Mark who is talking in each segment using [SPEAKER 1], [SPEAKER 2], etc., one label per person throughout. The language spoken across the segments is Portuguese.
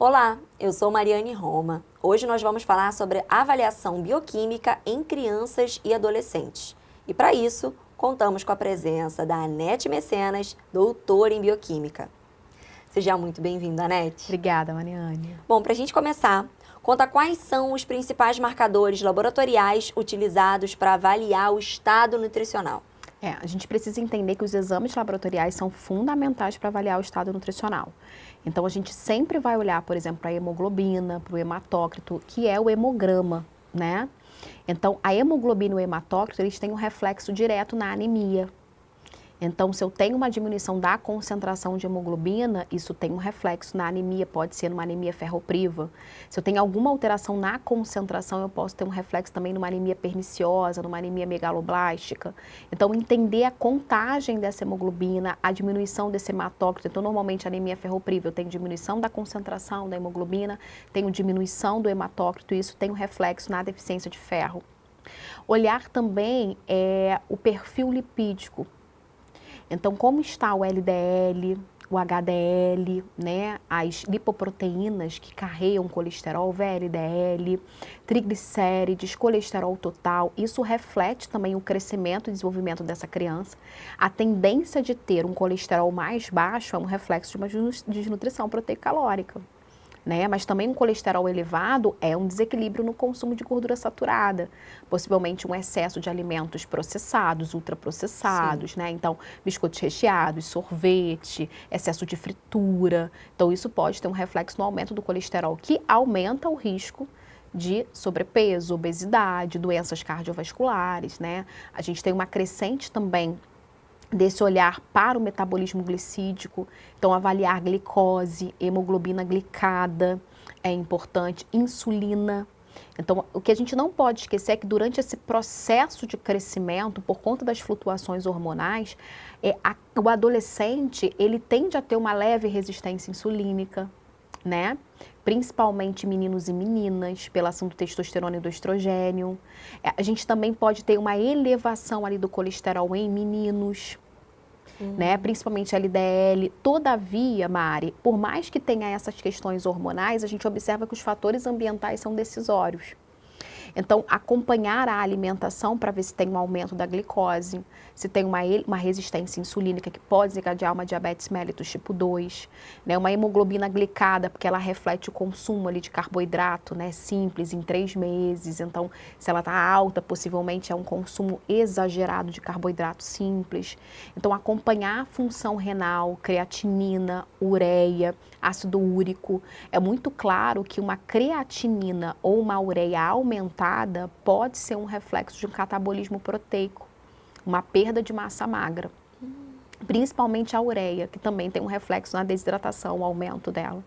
[SPEAKER 1] Olá, eu sou Mariane Roma. Hoje nós vamos falar sobre avaliação bioquímica em crianças e adolescentes. E para isso, contamos com a presença da Anete Mecenas, doutora em bioquímica. Seja muito bem-vinda, Anete.
[SPEAKER 2] Obrigada, Mariane.
[SPEAKER 1] Bom, para a gente começar, conta quais são os principais marcadores laboratoriais utilizados para avaliar o estado nutricional.
[SPEAKER 2] A gente precisa entender que os exames laboratoriais são fundamentais para avaliar o estado nutricional. Então, a gente sempre vai olhar, por exemplo, para a hemoglobina, para o hematócrito, que é o hemograma, né? Então, a hemoglobina e o hematócrito, eles têm um reflexo direto na anemia. Então, se eu tenho uma diminuição da concentração de hemoglobina, isso tem um reflexo na anemia, pode ser numa anemia ferropriva. Se eu tenho alguma alteração na concentração, eu posso ter um reflexo também numa anemia perniciosa, numa anemia megaloblástica. Então, entender a contagem dessa hemoglobina, a diminuição desse hematócrito. Então, normalmente, a anemia ferropriva, eu tenho diminuição da concentração da hemoglobina, tenho diminuição do hematócrito, e isso tem um reflexo na deficiência de ferro. Olhar também o perfil lipídico. Então, como está o LDL, o HDL, né, as lipoproteínas que carregam colesterol, VLDL, triglicérides, colesterol total, isso reflete também o crescimento e desenvolvimento dessa criança. A tendência de ter um colesterol mais baixo é um reflexo de uma desnutrição proteico-calórica. Né? Mas também um colesterol elevado é um desequilíbrio no consumo de gordura saturada, possivelmente um excesso de alimentos processados, ultraprocessados, né? Então, biscoitos recheados, sorvete, excesso de fritura. Então, isso pode ter um reflexo no aumento do colesterol, que aumenta o risco de sobrepeso, obesidade, doenças cardiovasculares, né? A gente tem uma crescente também desse olhar para o metabolismo glicídico, então avaliar glicose, hemoglobina glicada é importante, insulina. Então, o que a gente não pode esquecer é que durante esse processo de crescimento, por conta das flutuações hormonais, o adolescente, ele tende a ter uma leve resistência insulínica, né? Principalmente meninos e meninas, pela ação do testosterona e do estrogênio. A gente também pode ter uma elevação ali do colesterol em meninos, né? Principalmente LDL. Todavia, Mari, por mais que tenha essas questões hormonais, a gente observa que os fatores ambientais são decisórios. Então, acompanhar a alimentação para ver se tem um aumento da glicose, se tem uma resistência insulínica que pode desencadear uma diabetes mellitus tipo 2, né? Uma hemoglobina glicada, porque ela reflete o consumo ali de carboidrato, né? Simples, em 3 meses. Então, se ela está alta, possivelmente é um consumo exagerado de carboidrato simples. Então, acompanhar a função renal, creatinina, ureia, ácido úrico. É muito claro que uma creatinina ou uma ureia aumentada pode ser um reflexo de um catabolismo proteico, uma perda de massa magra. Principalmente a ureia, que também tem um reflexo na desidratação, o aumento dela.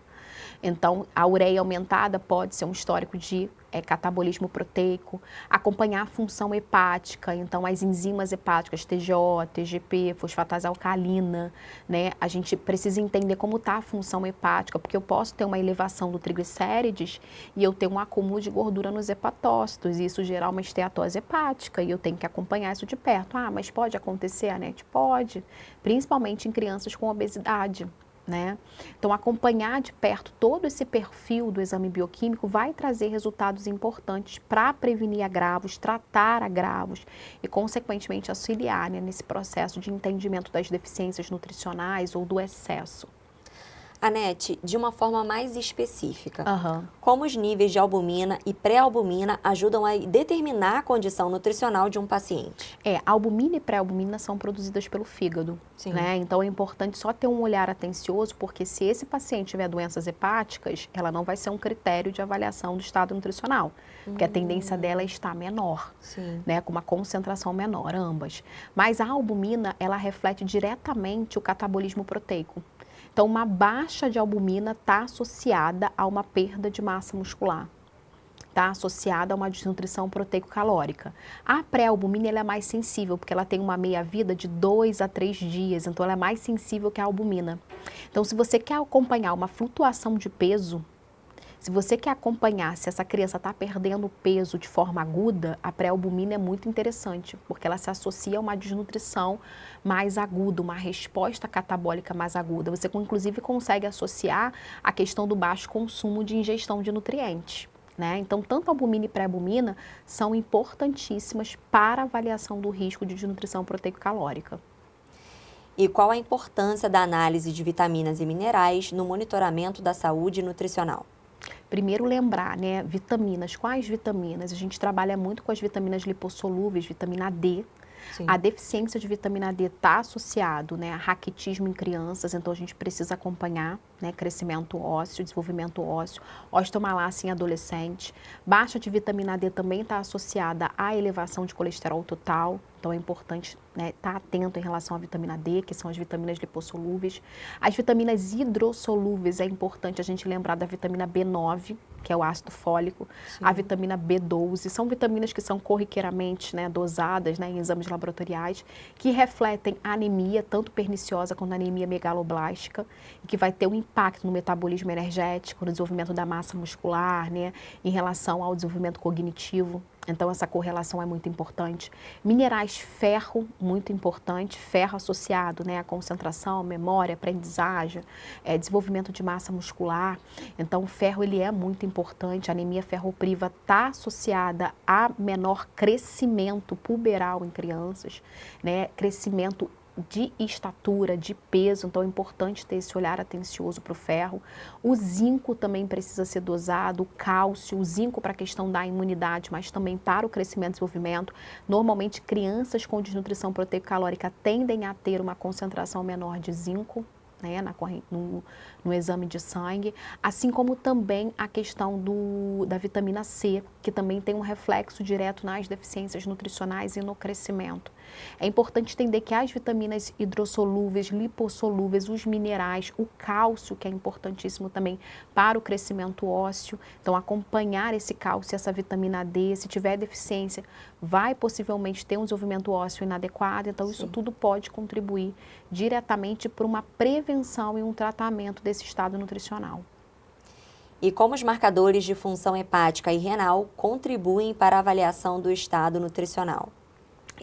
[SPEAKER 2] Então, a ureia aumentada pode ser um histórico de catabolismo proteico, acompanhar a função hepática, então as enzimas hepáticas, TGO, TGP, fosfatase alcalina, né? A gente precisa entender como está a função hepática, porque eu posso ter uma elevação do triglicérides e eu ter um acúmulo de gordura nos hepatócitos, e isso gerar uma esteatose hepática, e eu tenho que acompanhar isso de perto. Ah, mas pode acontecer, Anete? Pode, principalmente em crianças com obesidade. Né? Então, acompanhar de perto todo esse perfil do exame bioquímico vai trazer resultados importantes para prevenir agravos, tratar agravos e, consequentemente, auxiliar, né, nesse processo de entendimento das deficiências nutricionais ou do excesso.
[SPEAKER 1] Anete, de uma forma mais específica, como os níveis de albumina e pré-albumina ajudam a determinar a condição nutricional de um paciente?
[SPEAKER 2] Albumina e pré-albumina são produzidas pelo fígado, né? Então é importante só ter um olhar atencioso, porque se esse paciente tiver doenças hepáticas, ela não vai ser um critério de avaliação do estado nutricional, porque a tendência dela é estar menor, né? Com uma concentração menor, ambas. Mas a albumina, ela reflete diretamente o catabolismo proteico. Então, uma baixa de albumina está associada a uma perda de massa muscular, está associada a uma desnutrição proteico-calórica. A pré-albumina ela é mais sensível, porque ela tem uma meia-vida de 2 a 3 dias, então ela é mais sensível que a albumina. Então, se você quer acompanhar uma flutuação de peso, Se você quer acompanhar se essa criança está perdendo peso de forma aguda, a pré-albumina é muito interessante, porque ela se associa a uma desnutrição mais aguda, uma resposta catabólica mais aguda. Você, inclusive, consegue associar a questão do baixo consumo de ingestão de nutrientes. Né? Então, tanto albumina e pré-albumina são importantíssimas para a avaliação do risco de desnutrição proteico-calórica.
[SPEAKER 1] E qual a importância da análise de vitaminas e minerais no monitoramento da saúde nutricional?
[SPEAKER 2] Primeiro lembrar, né, vitaminas. Quais vitaminas? A gente trabalha muito com as vitaminas lipossolúveis, vitamina D.
[SPEAKER 1] Sim.
[SPEAKER 2] A deficiência de vitamina D está associado, né, a raquitismo em crianças, então a gente precisa acompanhar, né, crescimento ósseo, desenvolvimento ósseo, osteomalácia em adolescente. Baixa de vitamina D também está associada à elevação de colesterol total, então é importante, né, estar atento em relação à vitamina D, que são as vitaminas lipossolúveis. As vitaminas hidrossolúveis, é importante a gente lembrar da vitamina B9, que é o ácido fólico, sim, a vitamina B12, são vitaminas que são corriqueiramente, né, dosadas, né, em exames laboratoriais, que refletem a anemia, tanto perniciosa quanto a anemia megaloblástica, e que vai ter um impacto no metabolismo energético, no desenvolvimento da massa muscular, né, em relação ao desenvolvimento cognitivo. Então, essa correlação é muito importante. Minerais, ferro, muito importante, ferro associado, né, à concentração, memória, aprendizagem, desenvolvimento de massa muscular. Então, o ferro, ele é muito importante. A anemia ferropriva está associada a menor crescimento puberal em crianças, né, crescimento de estatura, de peso, então é importante ter esse olhar atencioso para o ferro. O zinco também precisa ser dosado, o cálcio, o zinco para a questão da imunidade, mas também para o crescimento e desenvolvimento. Normalmente, crianças com desnutrição proteico-calórica tendem a ter uma concentração menor de zinco, né, no exame de sangue, assim como também a questão da vitamina C, que também tem um reflexo direto nas deficiências nutricionais e no crescimento. É importante entender que as vitaminas hidrossolúveis, lipossolúveis, os minerais, o cálcio, que é importantíssimo também para o crescimento ósseo, então acompanhar esse cálcio e essa vitamina D, se tiver deficiência, vai possivelmente ter um desenvolvimento ósseo inadequado, então sim, isso tudo pode contribuir diretamente para uma prevenção e um tratamento desse estado nutricional.
[SPEAKER 1] E como os marcadores de função hepática e renal contribuem para a avaliação do estado nutricional?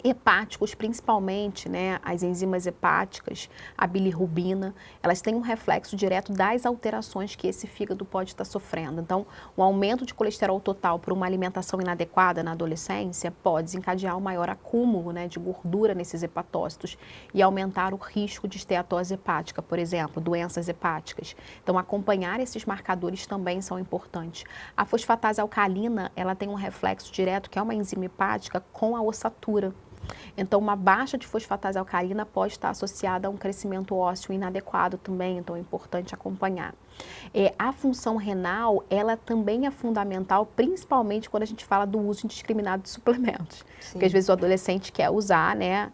[SPEAKER 2] Hepáticos, principalmente, né, as enzimas hepáticas, a bilirrubina, elas têm um reflexo direto das alterações que esse fígado pode estar sofrendo. Então, um aumento de colesterol total por uma alimentação inadequada na adolescência pode desencadear um maior acúmulo, né, de gordura nesses hepatócitos e aumentar o risco de esteatose hepática, por exemplo, doenças hepáticas. Então, acompanhar esses marcadores também são importantes. A fosfatase alcalina, ela tem um reflexo direto, que é uma enzima hepática, com a ossatura. Então, uma baixa de fosfatase alcalina pode estar associada a um crescimento ósseo inadequado também, então é importante acompanhar. A função renal, ela também é fundamental, principalmente quando a gente fala do uso indiscriminado de suplementos. Sim. Porque às vezes o adolescente quer usar, né,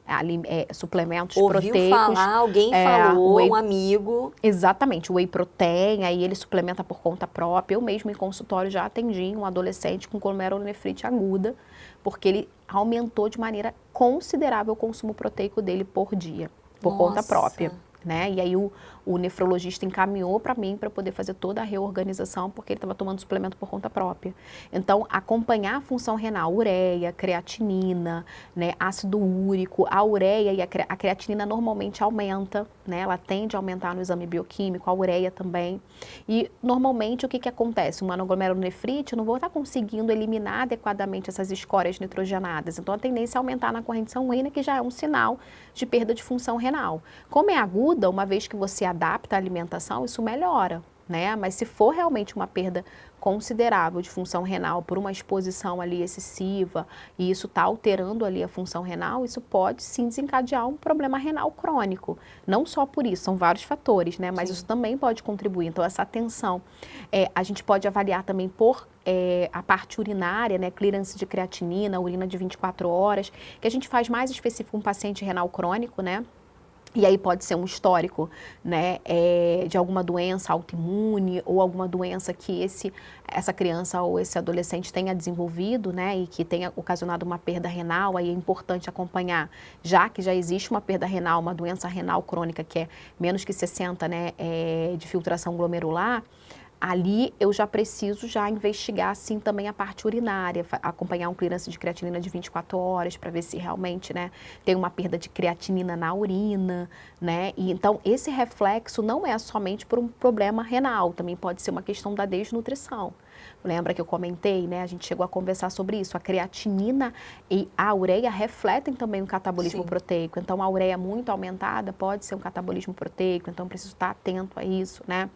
[SPEAKER 2] suplementos proteicos.
[SPEAKER 1] Ouviu falar, alguém falou, um amigo.
[SPEAKER 2] Exatamente, o whey protein, aí ele suplementa por conta própria. Eu mesmo em consultório já atendi um adolescente com glomerulonefrite aguda, porque ele aumentou de maneira considerável o consumo proteico dele por dia, por conta própria. Né? E aí o nefrologista encaminhou para mim para poder fazer toda a reorganização, porque ele estava tomando suplemento por conta própria. Então, acompanhar a função renal, ureia, creatinina, né, ácido úrico, a ureia e a creatinina normalmente aumenta, né? Ela tende a aumentar no exame bioquímico, a ureia também. E normalmente o que acontece? Uma glomerulonefrite, eu não vou estar conseguindo eliminar adequadamente essas escórias nitrogenadas. Então, a tendência é aumentar na corrente sanguínea, que já é um sinal de perda de função renal. Como é aguda, uma vez que você adapta a alimentação, isso melhora, né? Mas se for realmente uma perda considerável de função renal por uma exposição ali excessiva e isso está alterando ali a função renal, isso pode sim desencadear um problema renal crônico. Não só por isso, são vários fatores, né? Mas sim, isso também pode contribuir. Então, essa atenção, a gente pode avaliar também por a parte urinária, né? Clearance de creatinina, urina de 24 horas, que a gente faz mais específico com um paciente renal crônico, né? E aí pode ser um histórico, né, de alguma doença autoimune ou alguma doença que essa criança ou esse adolescente tenha desenvolvido, né, e que tenha ocasionado uma perda renal. Aí é importante acompanhar, já que já existe uma perda renal, uma doença renal crônica que é menos que 60, né, de filtração glomerular, ali eu já preciso já investigar, assim, também a parte urinária, acompanhar um clearance de creatinina de 24 horas, para ver se realmente, né, tem uma perda de creatinina na urina, né, e então esse reflexo não é somente por um problema renal, também pode ser uma questão da desnutrição. Lembra que eu comentei, né, a gente chegou a conversar sobre isso, a creatinina e a ureia refletem também o catabolismo
[SPEAKER 1] Sim.
[SPEAKER 2] proteico, então a ureia muito aumentada pode ser um catabolismo proteico, então preciso estar atento a isso, né,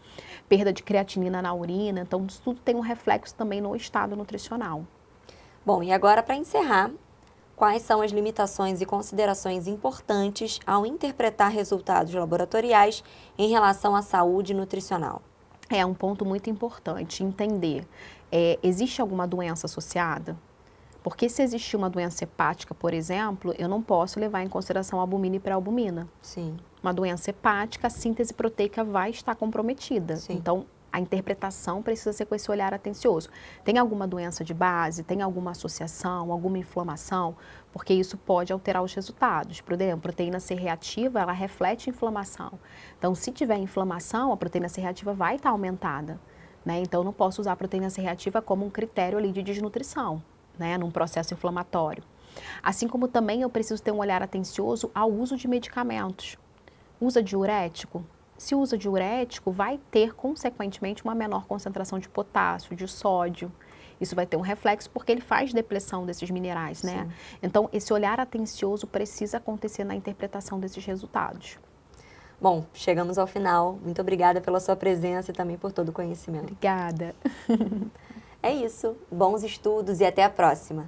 [SPEAKER 2] perda de creatinina na urina, então isso tudo tem um reflexo também no estado nutricional.
[SPEAKER 1] Bom, e agora para encerrar, quais são as limitações e considerações importantes ao interpretar resultados laboratoriais em relação à saúde nutricional?
[SPEAKER 2] É um ponto muito importante entender, existe alguma doença associada? Porque se existir uma doença hepática, por exemplo, eu não posso levar em consideração albumina e pré-albumina.
[SPEAKER 1] Sim.
[SPEAKER 2] Uma doença hepática, a síntese proteica vai estar comprometida.
[SPEAKER 1] Sim.
[SPEAKER 2] Então, a interpretação precisa ser com esse olhar atencioso. Tem alguma doença de base? Tem alguma associação? Alguma inflamação? Porque isso pode alterar os resultados. Por exemplo, a proteína C reativa, ela reflete inflamação. Então, se tiver inflamação, a proteína C reativa vai estar aumentada, né? Então, eu não posso usar a proteína C reativa como um critério ali de desnutrição, né? Num processo inflamatório. Assim como também eu preciso ter um olhar atencioso ao uso de medicamentos. Usa diurético? Se usa diurético, vai ter, consequentemente, uma menor concentração de potássio, de sódio. Isso vai ter um reflexo porque ele faz depressão desses minerais, né?
[SPEAKER 1] Sim.
[SPEAKER 2] Então, esse olhar atencioso precisa acontecer na interpretação desses resultados.
[SPEAKER 1] Bom, chegamos ao final. Muito obrigada pela sua presença e também por todo o conhecimento.
[SPEAKER 2] Obrigada.
[SPEAKER 1] É isso. Bons estudos e até a próxima.